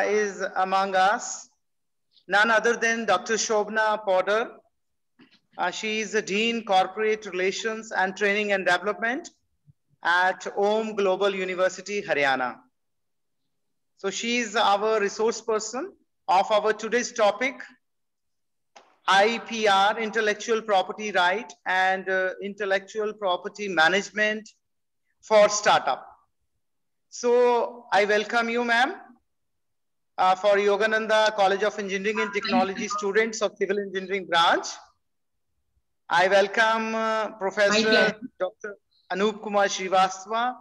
is among us none other than Dr. Shobna Poddar. She is the Dean Corporate Relations and Training and Development at Om Global University, Haryana. So she is our resource person of our today's topic, IPR, Intellectual Property Right and Intellectual Property Management for Startup. So I welcome you, ma'am, for Yogananda College of Engineering and Technology students of Civil Engineering branch. I welcome Professor Dr. Anup Kumar Srivastava,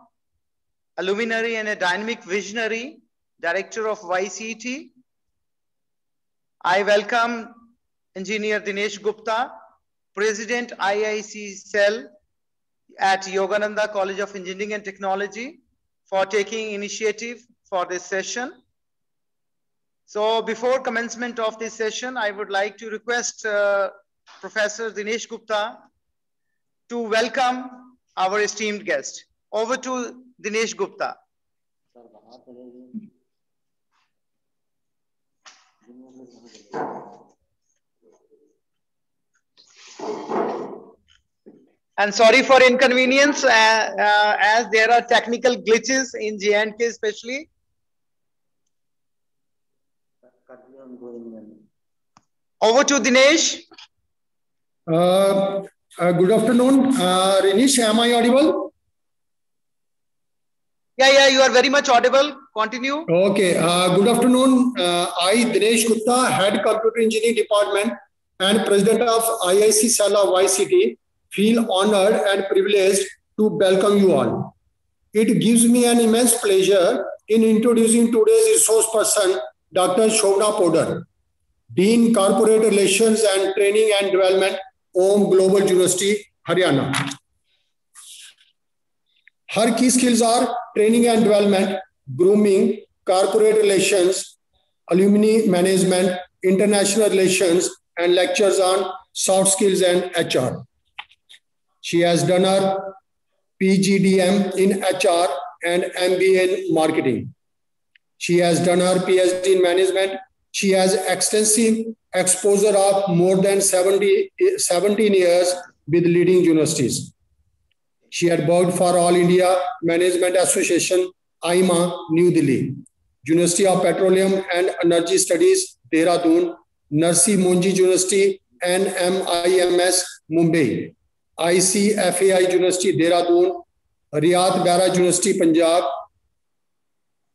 a luminary and a dynamic visionary, Director of YCT. I welcome Engineer Dinesh Gupta, President IIC Cell at Yogananda College of Engineering and Technology, for taking initiative for this session. So before commencement of this session, I would like to request Professor Dinesh Gupta to welcome our esteemed guest. Over to Dinesh Gupta. And sorry for inconvenience, as there are technical glitches in J&K especially. Over to Dinesh. Good afternoon. Renish, am I audible? Yeah, you are very much audible. Continue. Okay. Good afternoon. I, Dinesh Gupta, Head Computer Engineering Department and President of IIC Cell of YCT, feel honored and privileged to welcome you all. It gives me an immense pleasure in introducing today's resource person, Dr. Shobna Poddar, Dean Corporate Relations and Training and Development, Om Global University, Haryana. Her key skills are training and development, grooming, corporate relations, alumni management, international relations, and lectures on soft skills and HR. She has done her PGDM in HR and MBA in marketing. She has done her PhD in management. She has extensive exposure of more than 17 years with leading universities. She had worked for All India Management Association, IMA, New Delhi, University of Petroleum and Energy Studies, Dehradun, Narsi Monji University, NMIMS, Mumbai, ICFAI University, Dehradun, Riyadh Barrage University, Punjab,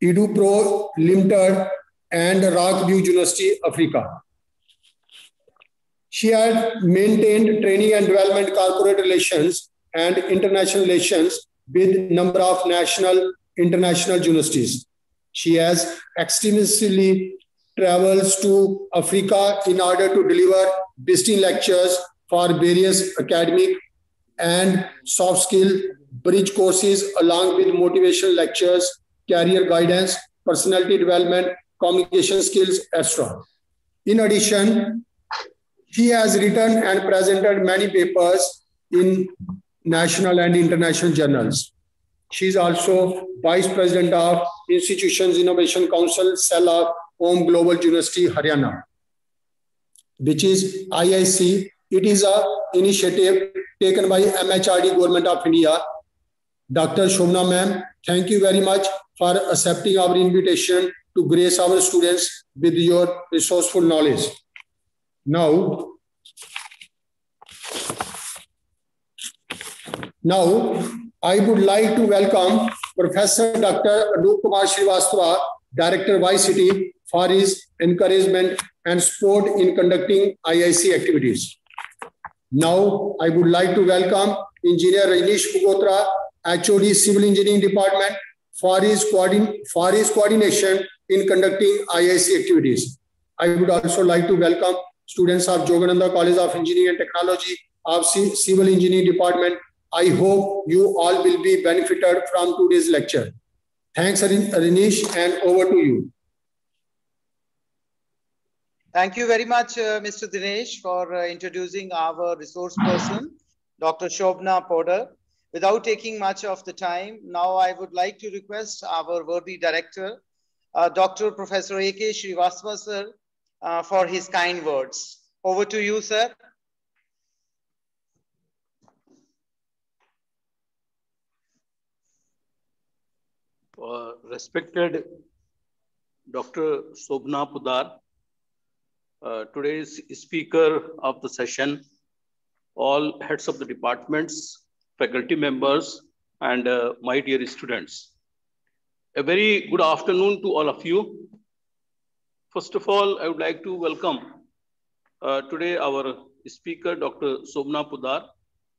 EduPro Limited, and Rockview University, Africa. She had maintained training and development, corporate relations, and international relations with number of national, international universities. She has extensively travels to Africa in order to deliver visiting lectures for various academic and soft skill bridge courses, along with motivational lectures, career guidance, personality development, communication skills, etc. In addition, she has written and presented many papers in national and international journals. She is also Vice President of Institutions Innovation Council, Cell of Om Global University, Haryana, which is IIC. It is an initiative taken by MHRD, Government of India. Dr. Shobna ma'am, thank you very much for accepting our invitation to grace our students with your resourceful knowledge. Now, I would like to welcome Professor Dr. Anup Kumar Srivastava, Director YCT, for his encouragement and support in conducting IIC activities. Now, I would like to welcome Engineer Rajneesh Pugotra, HOD Civil Engineering Department, for his coordination in conducting IIC activities. I would also like to welcome students of Yogananda College of Engineering and Technology of Civil Engineering Department. I hope you all will be benefited from today's lecture. Thanks, Rajneesh, and over to you. Thank you very much, Mr. Dinesh, for introducing our resource person, Dr. Shobna Poddar. Without taking much of the time, now I would like to request our worthy director, Dr. Professor A.K. Srivastava sir, for his kind words. Over to you, sir. Respected Dr. Shobna Pudar, today's speaker of the session, all heads of the departments, faculty members, and my dear students. A very good afternoon to all of you. First of all, I would like to welcome today our speaker, Dr. Shobna Pudar.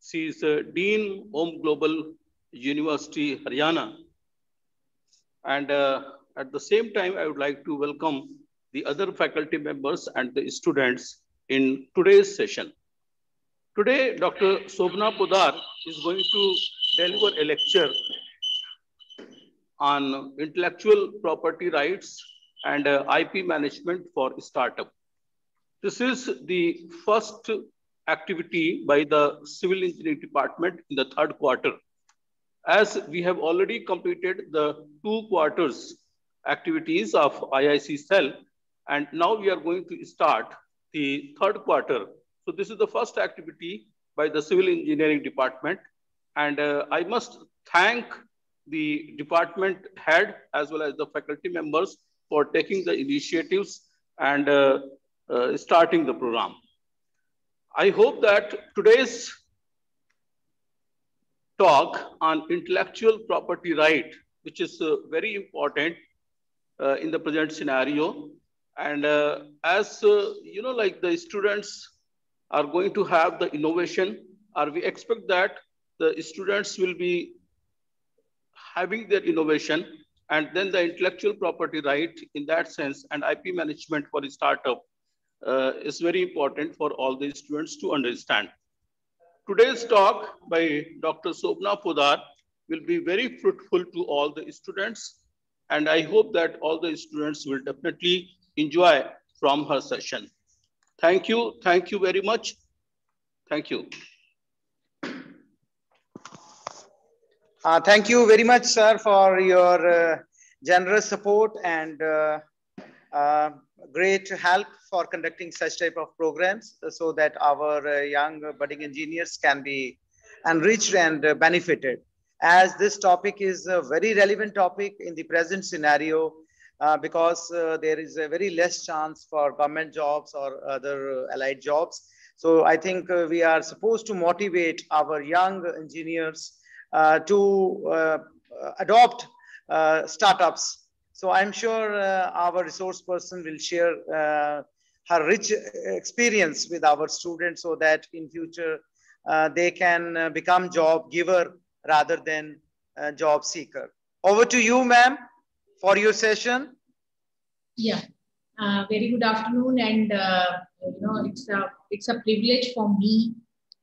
She is Dean, Om Global University, Haryana. And at the same time, I would like to welcome the other faculty members and the students in today's session. Today, Dr. Shobna Pudar is going to deliver a lecture on intellectual property rights and IP management for startup. This is the first activity by the Civil Engineering Department in the third quarter. As we have already completed the 2 quarters activities of IIC Cell, and now we are going to start the third quarter. So this is the first activity by the Civil Engineering Department. And I must thank the department head as well as the faculty members for taking the initiatives and starting the program. I hope that today's talk on intellectual property right, which is very important in the present scenario. And as you know, like the students are going to have the innovation, or we expect that the students will be having their innovation, and then the intellectual property right in that sense and IP management for the startup is very important for all the students to understand. Today's talk by Dr. Shobna Pudar will be very fruitful to all the students, and I hope that all the students will definitely enjoy from her session. Thank you very much. Thank you. Thank you very much, sir, for your generous support and great help for conducting such type of programs so that our young budding engineers can be enriched and benefited. As this topic is a very relevant topic in the present scenario because there is a very less chance for government jobs or other allied jobs. So I think we are supposed to motivate our young engineers to adopt startups. So I'm sure our resource person will share her rich experience with our students so that in future they can become job giver rather than job seeker. Over to you, ma'am, for your session. Yeah, very good afternoon, and you know, it's a privilege for me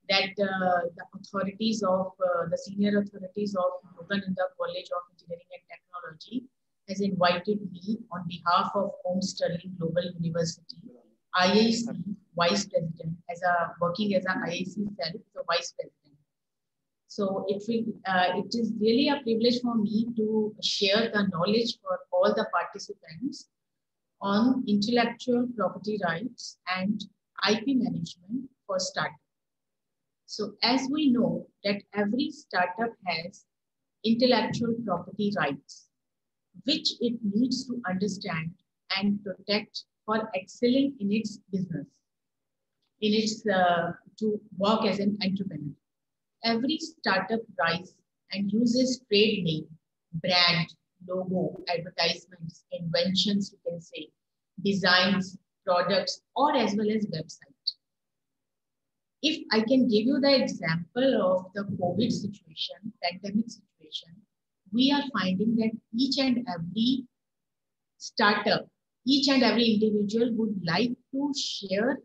that the authorities of the senior authorities of Yogananda College of Engineering and Technology has invited me on behalf of Home Sterling Global University, IIC Vice President, working as an IIC Cell, so Vice President. So it is really a privilege for me to share the knowledge for all the participants on intellectual property rights and IP management for startups. So as we know that every startup has intellectual property rights, which it needs to understand and protect for excelling in its business, in its to work as an entrepreneur. Every startup writes and uses trade name, brand, logo, advertisements, inventions, you can say, designs, products, or as well as website. If I can give you the example of the COVID situation, pandemic situation, we are finding that each and every startup, each and every individual would like to share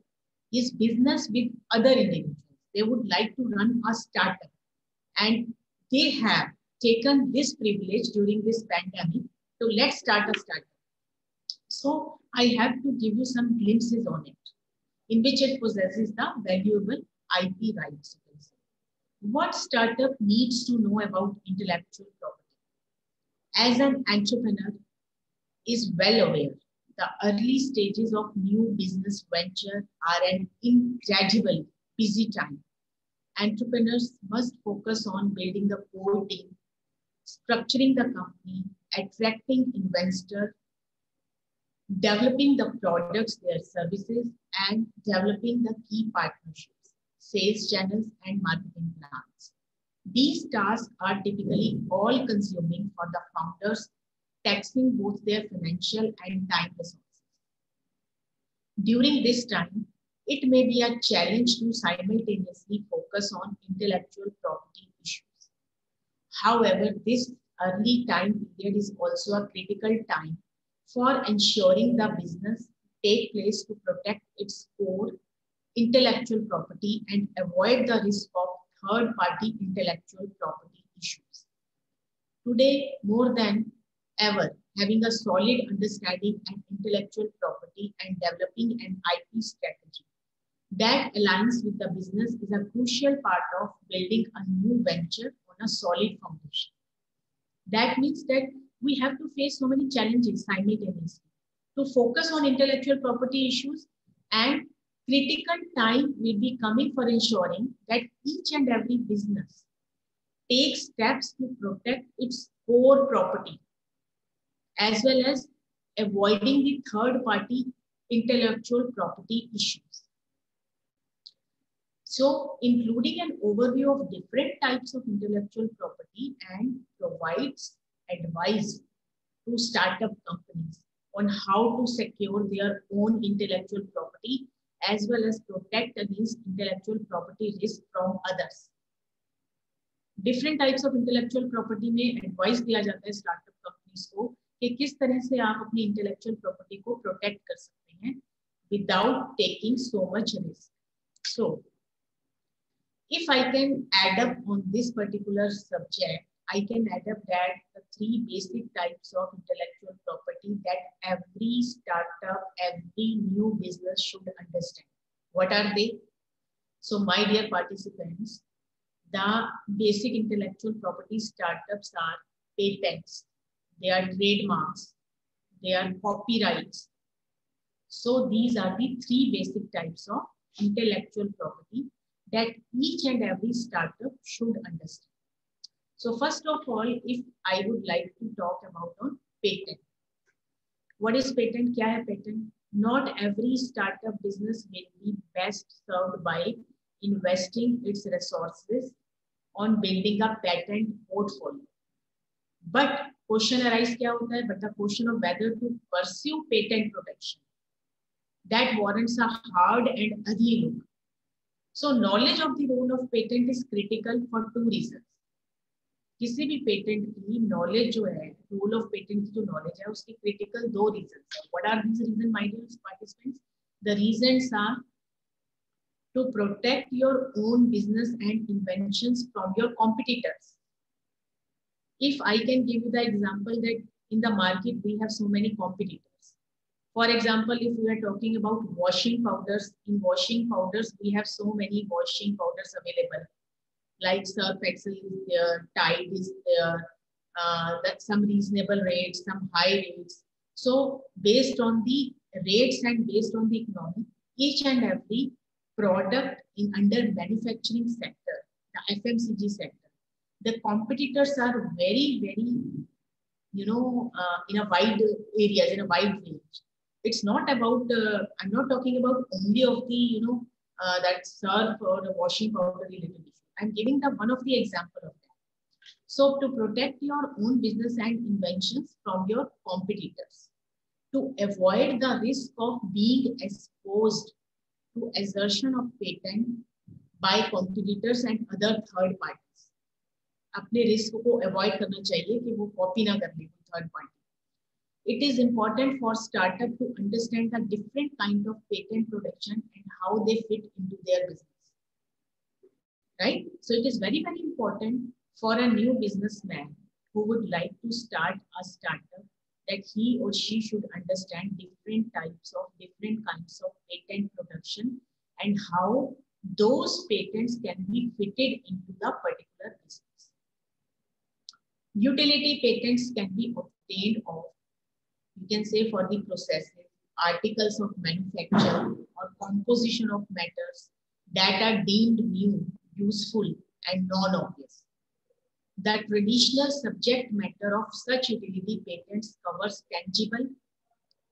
his business with other individuals. They would like to run a startup, and they have taken this privilege during this pandemic to let's start a startup. So I have to give you some glimpses on it, in which it possesses the valuable IP rights. What startup needs to know about intellectual property? As an entrepreneur, is well aware the early stages of new business venture are an incredibly busy time. Entrepreneurs must focus on building the core team, structuring the company, attracting investors, developing the products, their services, and developing the key partnerships, sales channels, and marketing plans. These tasks are typically all-consuming for the founders, taxing both their financial and time resources. During this time, it may be a challenge to simultaneously focus on intellectual property issues. However, this early time period is also a critical time for ensuring the business take place to protect its core intellectual property and avoid the risk of third-party intellectual property issues. Today, more than ever, having a solid understanding of intellectual property and developing an IP strategy that aligns with the business is a crucial part of building a new venture on a solid foundation. That means that we have to face so many challenges simultaneously to focus on intellectual property issues, and critical time will be coming for ensuring that each and every business takes steps to protect its core property, as well as avoiding the third-party intellectual property issues. So, including an overview of different types of intellectual property and provides advice to startup companies on how to secure their own intellectual property as well as protect against intellectual property risk from others. Different types of intellectual property में advice दिया जाता है startup companies को कि किस तरह से आप अपनी intellectual property को protect कर सकते हैं without taking so much risk. So, if I can add up on this particular subject, I can add up that the three basic types of intellectual property that every startup, every new business should understand. What are they? So, my dear participants, the basic intellectual property startups are patents, they are trademarks, they are copyrights. So, these are the three basic types of intellectual property that each and every startup should understand. So first of all, if I would like to talk about on patent. What is patent? Kya hai patent? Not every startup business will be best served by investing its resources on building a patent portfolio. But question arise kya hota hai? But the question of whether to pursue patent protection, that warrants a hard and early look. So knowledge of the role of patent is critical for two reasons. किसी भी patent की knowledge जो है, role of patent की जो knowledge है, उसकी critical दो रीजंस है. What are these reason, my dear participants? The reasons are to protect your own business and inventions from your competitors. If I can give you the example that in the market we have so many competitors. For example, if we are talking about washing powders, in washing powders we have so many washing powders available, like Surf Excel is there, Tide is there, that some reasonable rates, some high rates. So based on the rates and based on the economy, each and every product in under manufacturing sector, the FMCG sector, the competitors are very, very, in a wide areas, in a wide range. It's not about, I'm not talking about only of the, that surf or the washing powder related issue. I'm giving the one of the example of that. So to protect your own business and inventions from your competitors, to avoid the risk of being exposed to assertion of patent by competitors and other third parties. अपने risk को avoid करना चाहिए कि वो copy ना कर ले third party. It is important for startup to understand the different kind of patent protection and how they fit into their business. Right? So it is very, very important for a new businessman who would like to start a startup that he or she should understand different types of different kinds of patent protection and how those patents can be fitted into the particular business. Utility patents can be obtained of You can say for the processes, articles of manufacture, or composition of matters that are deemed new, useful, and non-obvious. The traditional subject matter of such utility patents covers tangible,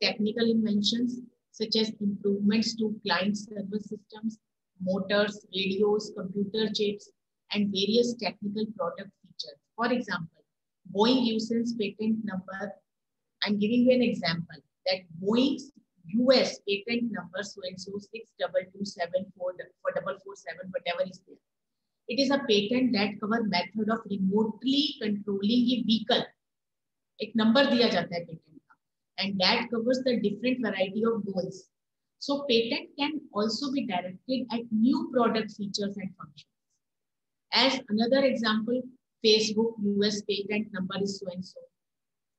technical inventions such as improvements to client server systems, motors, radios, computer chips, and various technical product features. For example, Boeing uses patent number. I'm giving you an example that Boeing's US patent number so and so 622744447, whatever is there. It is a patent that covers method of remotely controlling a vehicle. एक number दिया जाता है patent का, and that covers the different variety of goals. So patent can also be directed at new product features and functions. As another example, Facebook US patent number is so and so,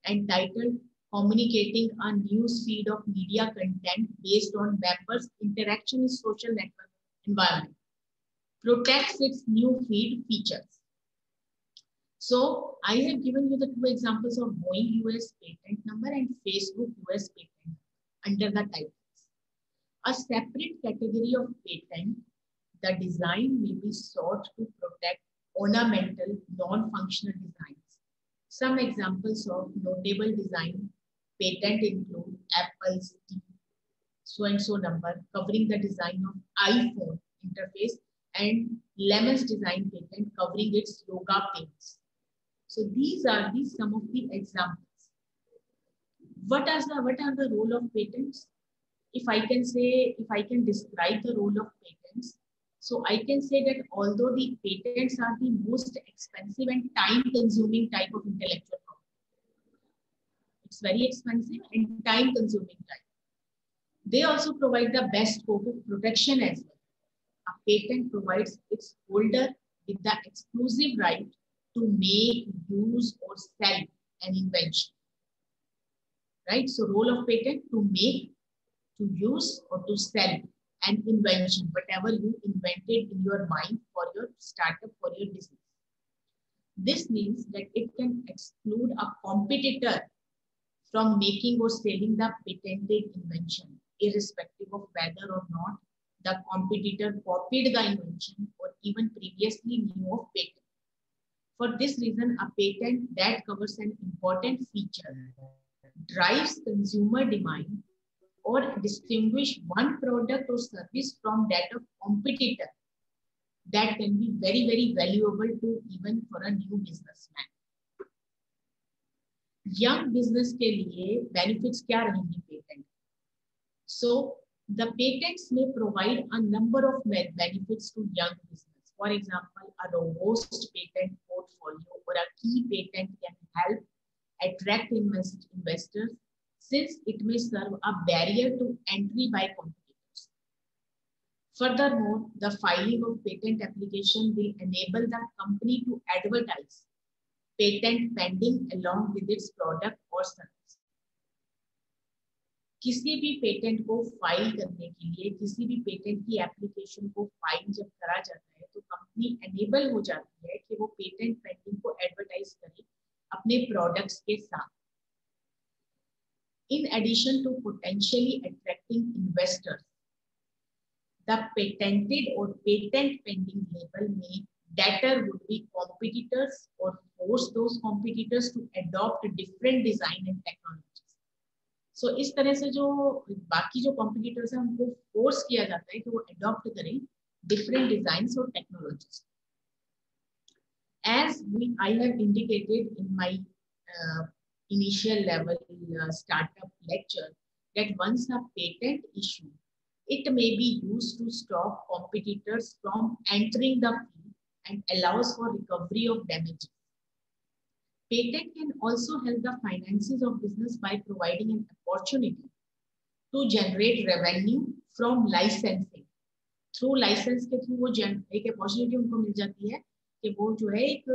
entitled communicating a news feed of media content based on members' interaction in social network environment, protects its new feed features. So I have given you the two examples of Boeing US patent number and Facebook US patent under the titles. A separate category of patent, the design may be sought to protect ornamental, non-functional designs. Some examples of notable design patent include Apple's so-and-so number covering the design of iPhone interface and Lemon's design patent covering its yoga paints. So these are some of the examples. What are the role of patents? If I can describe the role of patents, so I can say that although the patents are the most expensive and time-consuming type of intellectual property, it's very expensive and time-consuming type. They also provide the best scope of protection as well. A patent provides its holder with the exclusive right to make, use, or sell an invention. Right? So role of patent: to make, to use, or to sell an invention, whatever you invented in your mind for your startup, for your business. This means that it can exclude a competitor from making or selling the patented invention, irrespective of whether or not the competitor copied the invention or even previously knew of patent. For this reason, a patent that covers an important feature, drives consumer demand, or distinguish one product or service from that of competitor, that can be very, very valuable to even for a new businessman. Young business के लिए benefits क्या रहेंगे patent? So the patents may provide a number of benefits to young business. For example, a robust patent portfolio or a key patent can help attract investors, since it may serve a barrier to entry by competitors. Furthermore, the filing of patent application will enable the company to advertise patent pending along with its product or service. किसी भी patent को file करने के लिए, किसी भी patent की application को फाइल जब करा जाता है, तो कंपनी एनेबल हो जाती है कि वो पेटेंट पेंडिंग को एडवर्टाइज करे अपने प्रोडक्ट्स के साथ. In addition to potentially attracting investors, the patented or patent pending label may deter would-be competitors or force those competitors to adopt different design and technologies. So इस तरह से जो बाकी जो competitors हैं उनको force किया जाता है कि वो adopt करें different designs or technologies. As I have indicated in my initial level startup lecture, that once a patent issue, it may be used to stop competitors from entering the field and allows for recovery of damages. Patent can also help the finances of business by providing an opportunity to generate revenue from licensing. Through license के through वो एक opportunity उनको मिल जाती है कि वो जो है एक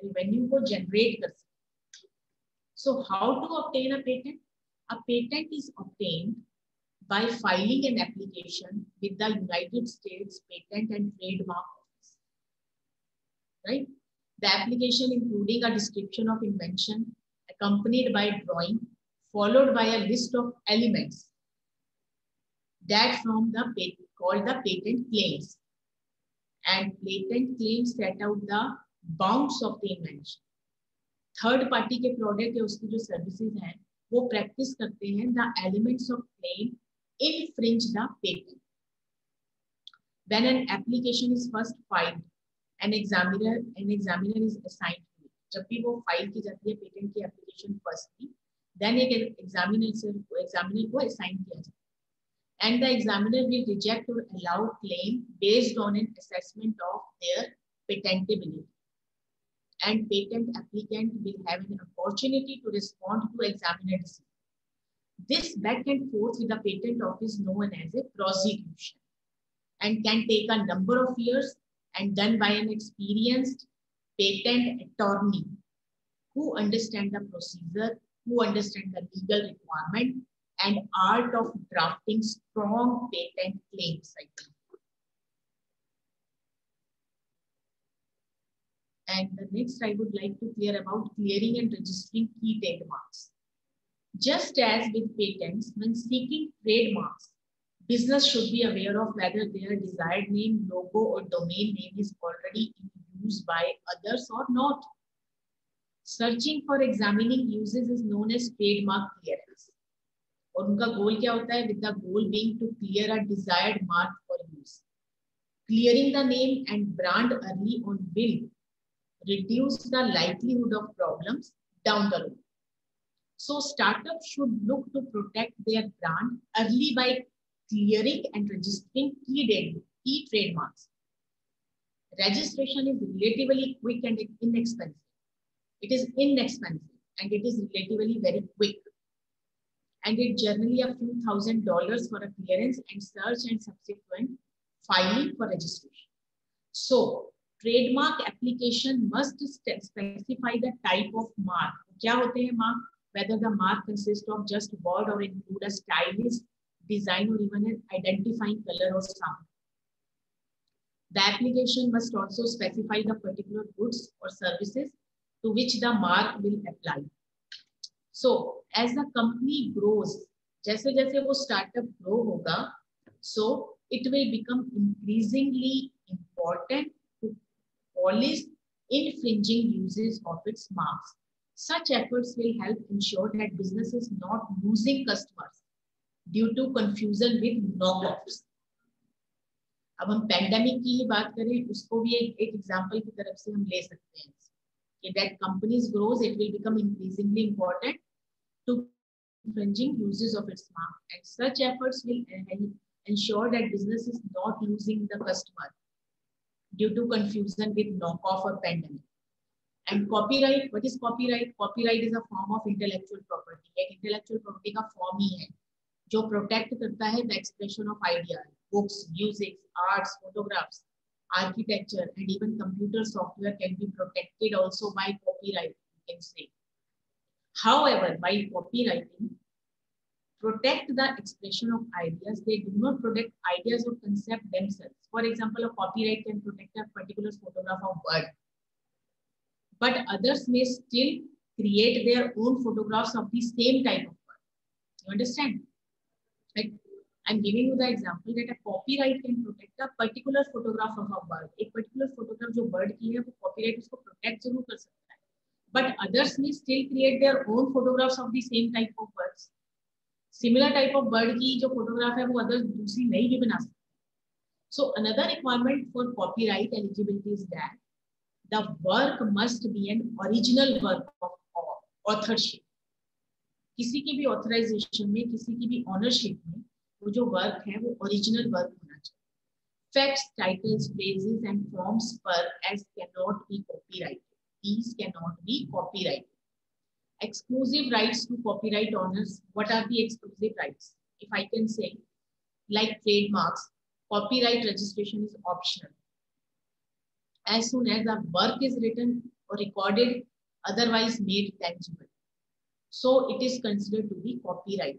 revenue को generate कर सकते. So how to obtain a patent? A patent is obtained by filing an application with the United States Patent and Trademark Office. Right? The application including a description of invention accompanied by drawing, followed by a list of elements that from the patent called the patent claims. And patent claims set out the bounds of the invention. Third party के product या उसकी जो services हैं वो practice करते हैं the elements of claim infringe the patent. When an application is first filed, an examiner is assigned to it. जब भी वो फाइल की जाती है पेटेंट की एप्लीकेशन फर्स्टली, देन एक एग्जामिनर को असाइन किया जाता है. And the examiner will reject or allow claim based on an assessment of their patentability. And patent applicant will have an opportunity to respond to examiner decision. This back and forth with the patent office known as a prosecution and can take a number of years and done by an experienced patent attorney who understand the procedure, who understand the legal requirement and art of drafting strong patent claims. And the next I would like to clear about clearing and registering key trademarks. Just as with patents, when seeking trademarks, business should be aware of whether their desired name, logo, or domain name is already in use by others or not. Searching for examining uses is known as trademark clearance. और उनका गोल क्या होता है? With the goal being to clear a desired mark for use. Clearing the name and brand early on will reduce the likelihood of problems down the road. So startups should look to protect their brand early by clearing and registering key trademarks. Registration is relatively quick and inexpensive. It is inexpensive and it is relatively very quick. And it's generally a few $1,000s for a clearance and search and subsequent filing for registration. So trademark application must specify the type of mark. क्या होते हैं mark? Whether the mark consists of just word or include a stylish design or even an identifying color or sound. The application must also specify the particular goods or services to which the mark will apply. So as the company grows, जैसे जैसे वो startup grow होगा, so it will become increasingly important to polish infringing uses of its marks. Such efforts will help ensure that business is not losing customers due to confusion with knockoffs. अब हम pandemic की ही बात करें, उसको भी एक example की तरफ से हम ले सकते हैं कि that companies grows, it will become increasingly important to infringing uses of its mark, and such efforts will ensure that business is not losing the customer due to confusion with knockoff or pandemic. And copyright, what is copyright? Copyright is a form of intellectual property. एक intellectual property का form ही है जो protect करता है the expression of ideas, books, music, arts, photographs, architecture, and even computer software can be protected also by copyright, you can say. However, by copywriting, protect the expression of ideas. They do not protect ideas or concept themselves. For example, a copyright can protect a particular photograph of bird, but others may still create their own photographs of the same type of bird. You understand? Like, I'm giving you the example that a copyright can protect a particular photograph of a bird. एक particular photograph जो bird की है, वो copyright उसको protect जरूर कर सकता है. But others may still create their own photographs of the same type of birds. Similar type of bird की जो photograph है, वो others दूसरी नई भी बना सकते हैं. So another requirement for copyright eligibility is that the work must be an original work of authorship. किसी की भी authorization में, किसी की भी ownership में, वो जो work है, वो original work होना चाहिए. Facts, titles, phrases, and forms per as cannot be copyrighted. These cannot be copyrighted. Exclusive rights to copyright owners. What are the exclusive rights? If I can say, like trademarks, copyright registration is optional. As soon as a work is written or recorded, otherwise made tangible, so it is considered to be copyright.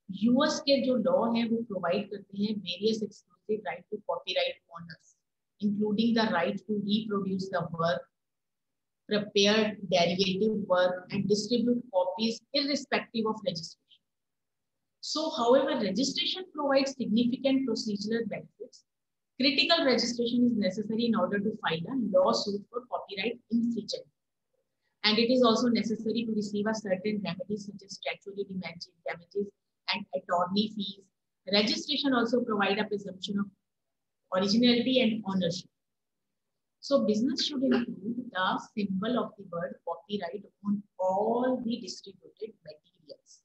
US के जो law है, वो provide करते हैं various exclusive right to copyright owners, including the right to reproduce the work, prepare derivative work, and distribute copies irrespective of registration. So, however, registration provides significant procedural benefits. Critical registration is necessary in order to file a lawsuit for copyright infringement. And it is also necessary to receive a certain remedies such as statutory damages and attorney fees. Registration also provides a presumption of originality and ownership. So business should include the symbol of the word copyright on all the distributed materials.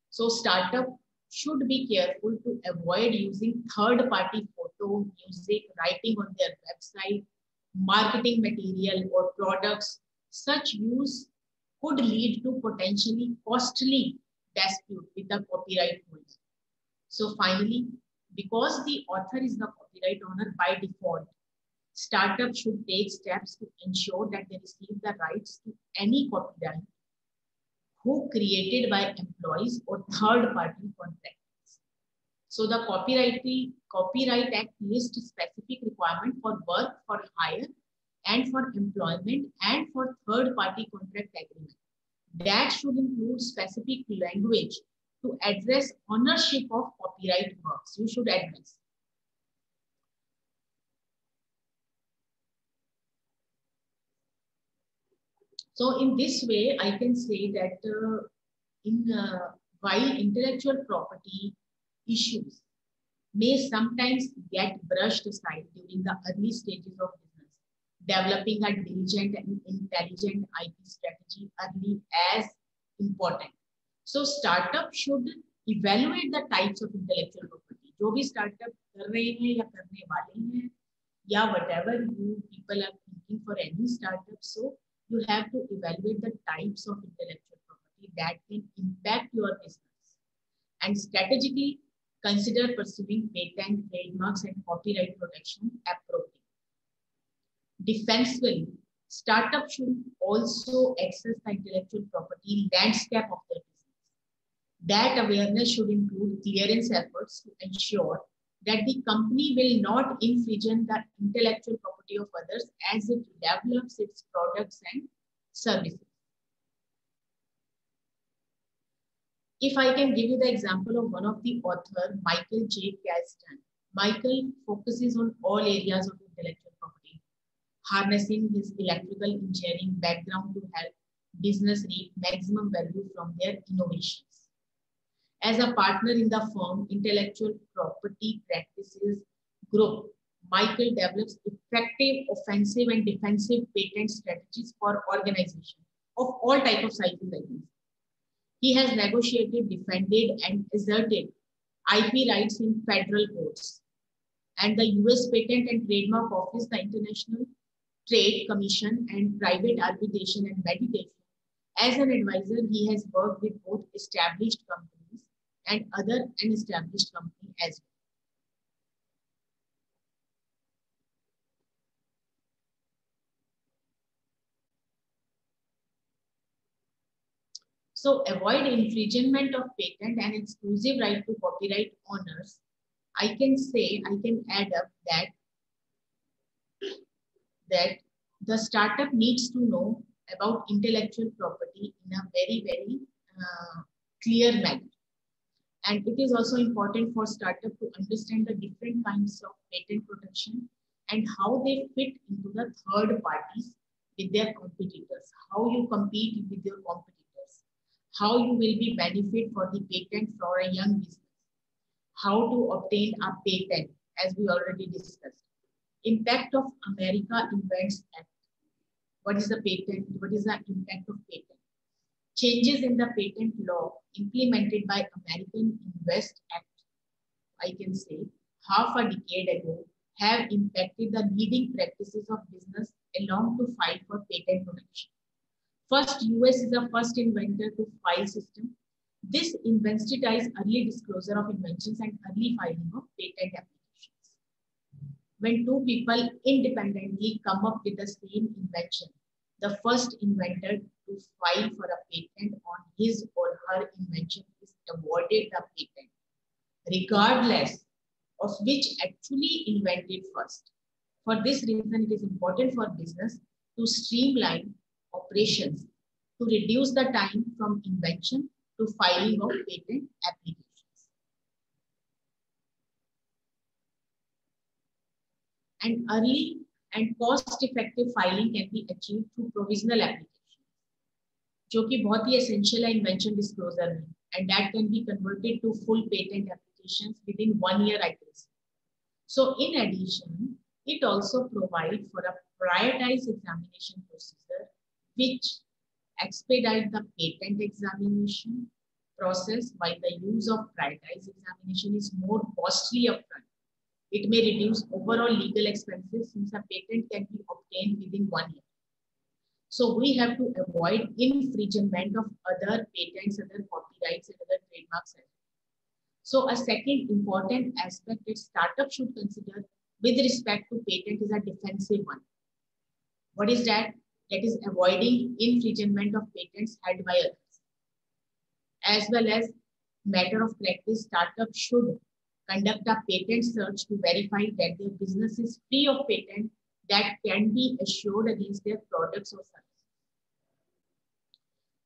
So startup should be careful to avoid using third-party photo, music, writing on their website, marketing material or products. Such use could lead to potentially costly dispute with the copyright holder. So finally, because the author is the copyright owner by default, startups should take steps to ensure that they receive the rights to any copyright who created by employees or third-party contractors. So the Copyright Act lists specific requirements for work for hire and for employment and for third-party contract agreement. That should include specific language to address ownership of copyright works. You should address. So in this way, I can say that while intellectual property issues may sometimes get brushed aside during the early stages of business, developing a diligent and intelligent IP strategy early as important. So startup should evaluate the types of intellectual property. जो भी startup कर रहे हैं या करने वाले हैं, या whatever you people are thinking for any startup, so you have to evaluate the types of intellectual property that can impact your business and strategically consider pursuing patent, trademarks, and copyright protection appropriately. Defensively, startups should also access the intellectual property landscape of their business. That awareness should include clearance efforts to ensure that the company will not infringe the intellectual property of others as it develops its products and services. If I can give you the example of one of the author, Michael J. Kasdan. Michael focuses on all areas of intellectual property, harnessing his electrical engineering background to help business reap maximum value from their innovations. As a partner in the firm Intellectual Property Practices Group, Michael develops effective offensive and defensive patent strategies for organizations of all types of sizes and sizes. He has negotiated, defended, and asserted IP rights in federal courts. And the US Patent and Trademark Office, the International Trade Commission, and private arbitration and mediation. As an advisor, he has worked with both established companies and other unestablished companies as well. So avoid infringement of patent and exclusive right to copyright owners. I can add up that the startup needs to know about intellectual property in a very, very clear manner. And it is also important for startup to understand the different kinds of patent protection and how they fit into the third parties with their competitors, how you compete with your competitors, how you will be benefit for the patent for a young business, how to obtain a patent, as we already discussed. Impact of America Invents Act. What is the patent? What is the impact of patent? Changes in the patent law implemented by American Invest Act, I can say, half a decade ago, have impacted the leading practices of business along to fight for patent protection. First, US is the first inventor to file system. This incentivizes early disclosure of inventions and early filing of patent applications. When two people independently come up with the same invention, the first inventor to file for a patent on his or her invention is awarded the patent, regardless of which actually invented first. For this reason, it is important for business to streamline operations to reduce the time from invention to filing of patent applications. And early and cost-effective filing can be achieved through provisional application, जो कि बहुत ही essential है invention disclosure में, and that can be converted to full patent applications within 1 year, I guess. So in addition, it also provides for a prioritized examination procedure, which expedite the patent examination process, while the use of prioritized examination is more costly upfront. It may reduce overall legal expenses since a patent can be obtained within 1 year. So we have to avoid infringement of other patents, other copyrights, and other trademarks. So a second important aspect that startup should consider with respect to patent is a defensive one. What is that? That is avoiding infringement of patents held by others. As well as matter of practice, startups should conduct a patent search to verify that their business is free of patent that can be assured against their products or services.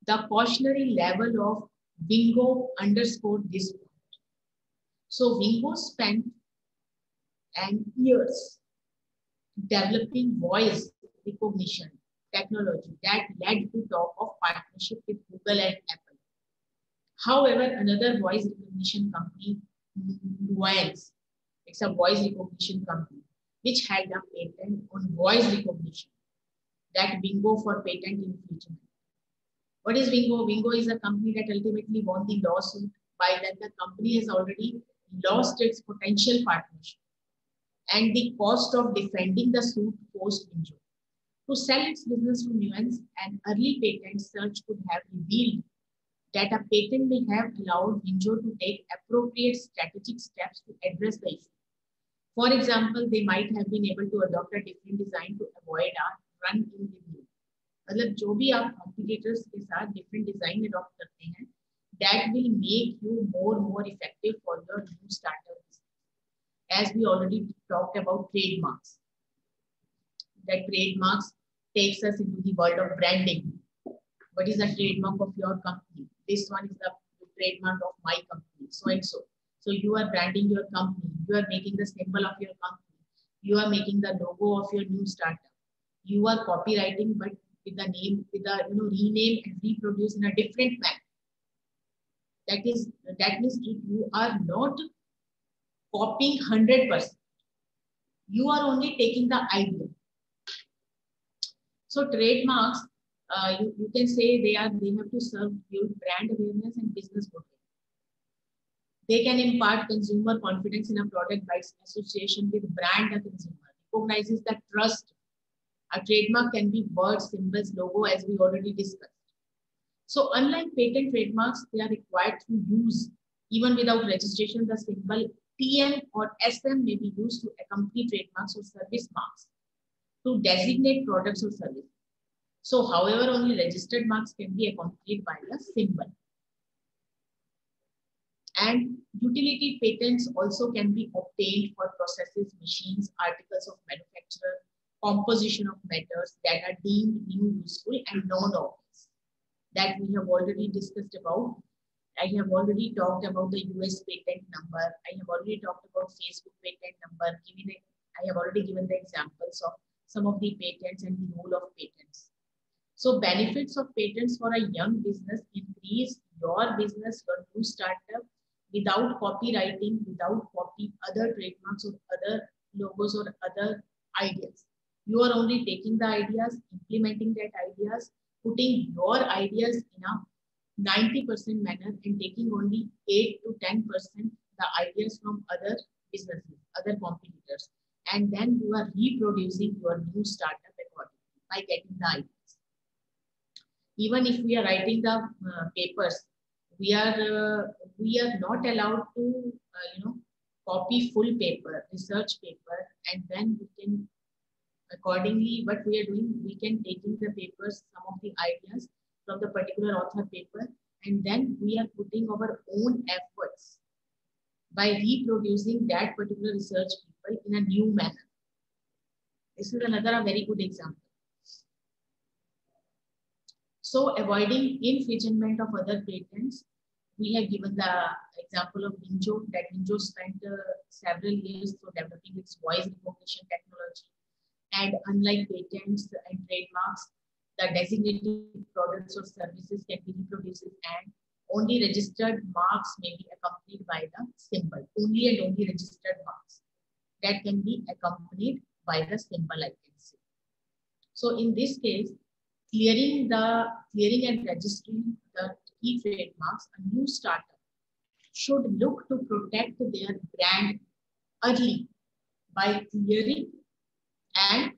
The cautionary level of Wingo underscored this point. So Wingo spent years developing voice recognition technology that led to talk of partnership with Google and Apple. However, another voice recognition company, Nuance, it's a voice recognition company, which had a patent on voice recognition that Wingo for patent infringement. What is Wingo? Wingo is a company that ultimately won the lawsuit, by that the company has already lost its potential partnership and the cost of defending the suit forced Wingo to sell its business to Nuance. An early patent search could have revealed that a patent may have allowed Wingo to take appropriate strategic steps to address the issue. For example, they might have been able to adopt a different design to avoid a run-in review. मतलब जो भी आप competitors के साथ different design adopt करते हैं, that will make you more effective for your new startup business. As we already talked about trademarks, that trademarks takes us into the world of branding. What is the trademark of your company? This one is the trademark of my company, so and so. So you are branding your company. You are making the symbol of your company. You are making the logo of your new startup. You are copywriting, but with the name, with the rename and reproduce in a different manner. That means you are not copying 100%. You are only taking the idea. So trademarks, you can say they have to serve build brand awareness and business goodwill. They can impart consumer confidence in a product by its association with brand a consumer, recognizes the trust. A trademark can be words, symbols, logo, as we already discussed. So unlike patent trademarks, they are required to use, even without registration, the symbol TM or SM may be used to accompany trademarks or service marks to designate products or services. So however, only registered marks can be accompanied by a symbol. And utility patents also can be obtained for processes, machines, articles of manufacture, composition of matters that are deemed new, useful, and non-obvious. That we have already discussed about. I have already talked about the US patent number. I have already talked about Facebook patent number. I have already given the examples of some of the patents and the role of patents. So benefits of patents for a young business: increase your business, your new startup, without copywriting, without copying other trademarks or other logos or other ideas. You are only taking the ideas, implementing that ideas, putting your ideas in a 90% manner and taking only 8 to 10% the ideas from other businesses, other competitors. And then you are reproducing your new startup accordingly by getting the ideas. Even if we are writing the papers, we are not allowed to copy full paper, research paper, and then we can accordingly what we are doing, we can taking the papers, some of the ideas from the particular author paper, and then we are putting our own efforts by reproducing that particular research paper in a new manner. This is another very good example. So avoiding infringement of other patents, we have given the example of Ninjo, that Ninjo spent several years for developing its voice recognition technology. And unlike patents and trademarks, the designated products or services can be reproduced, and only registered marks may be accompanied by the symbol. Only and only registered marks that can be accompanied by the symbol, I can say. So in this case, clearing and registering the key trademarks, a new startup should look to protect their brand early by clearing and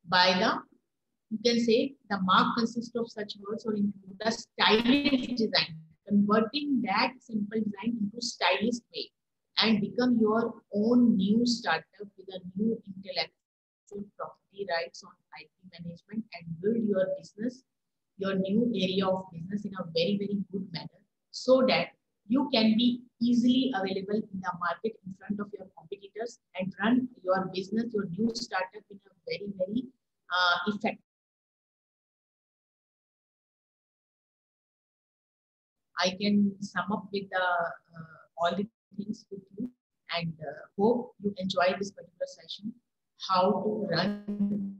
by the, you can say, the mark consists of such words or include the stylish design, converting that simple design into stylish way and become your own new startup with a new intellectual property rights on IP management and build your business, your new area of business in a very, very good manner so that you can be easily available in the market in front of your competitors and run your business, your new startup in a very, very effective. I can sum up with all the things with you and hope you enjoy this particular session, how to run,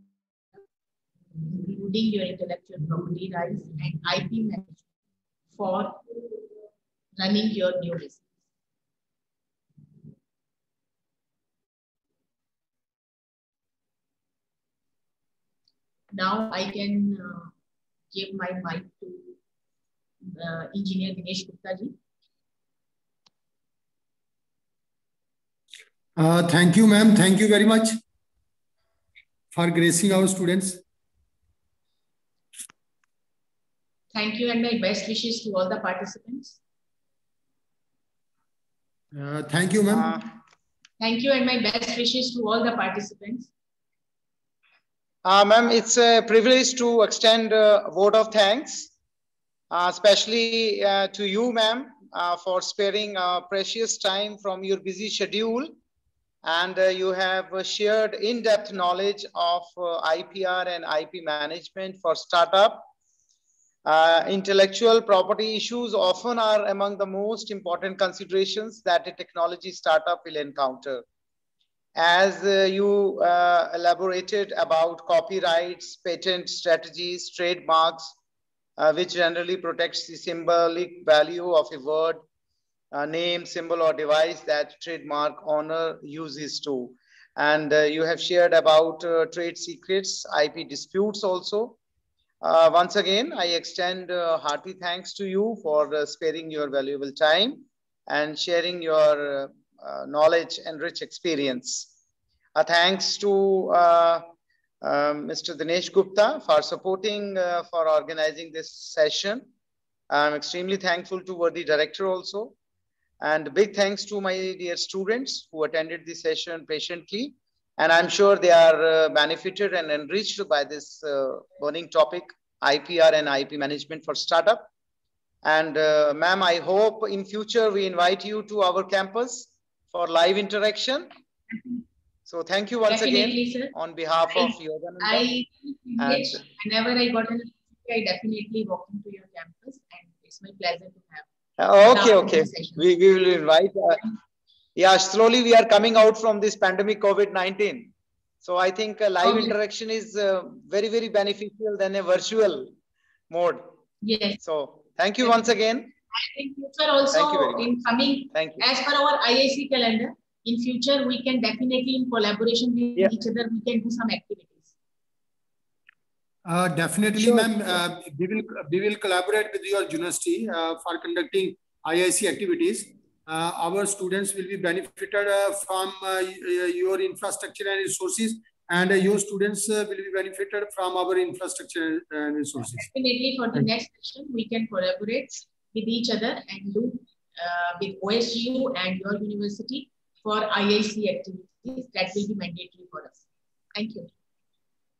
including your intellectual property rights and IP management for running your new business. Now I can give my mic to Engineer Dinesh Gupta ji. Thank you, ma'am. Thank you very much for gracing our students. Thank you and my best wishes to all the participants. Thank you, ma'am. Thank you and my best wishes to all the participants. Ma'am, it's a privilege to extend a vote of thanks, especially to you, ma'am, for sparing precious time from your busy schedule. And you have shared in-depth knowledge of IPR and IP management for startup. Intellectual property issues often are among the most important considerations that a technology startup will encounter. As you elaborated about copyrights, patent strategies, trademarks, which generally protects the symbolic value of a word, name, symbol, or device that trademark owner uses to. And you have shared about trade secrets, IP disputes also. Once again, I extend hearty thanks to you for sparing your valuable time and sharing your knowledge and rich experience. Thanks to Mr. Dinesh Gupta for supporting, for organizing this session. I'm extremely thankful to the director also. And big thanks to my dear students who attended the session patiently. And I'm sure they are benefited and enriched by this burning topic, IPR and IP management for startup. And ma'am, I hope in future we invite you to our campus for live interaction. So thank you once again, sir, on behalf of Yogananda. Whenever I got an opportunity, I definitely walk into your campus, and it's my pleasure to have. Okay. We will invite. Yeah, slowly we are coming out from this pandemic COVID-19. So I think live interaction is very, very beneficial than a virtual mode. Yes. So thank you once again. And in future also, in coming, as per our IIC calendar, in future we can definitely, in collaboration with each other, we can do some activities. Definitely, sure, ma'am. We will collaborate with your university for conducting IIC activities. Our students will be benefited from your infrastructure and resources, and your students will be benefited from our infrastructure and resources. Definitely, for the next session, we can collaborate with each other and do with OSGU and your university for IIC activities that will be mandatory for us. Thank you.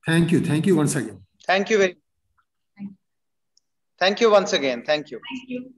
Thank you. Thank you once again. Thank you very much. Thank you once again. Thank you. Thank you.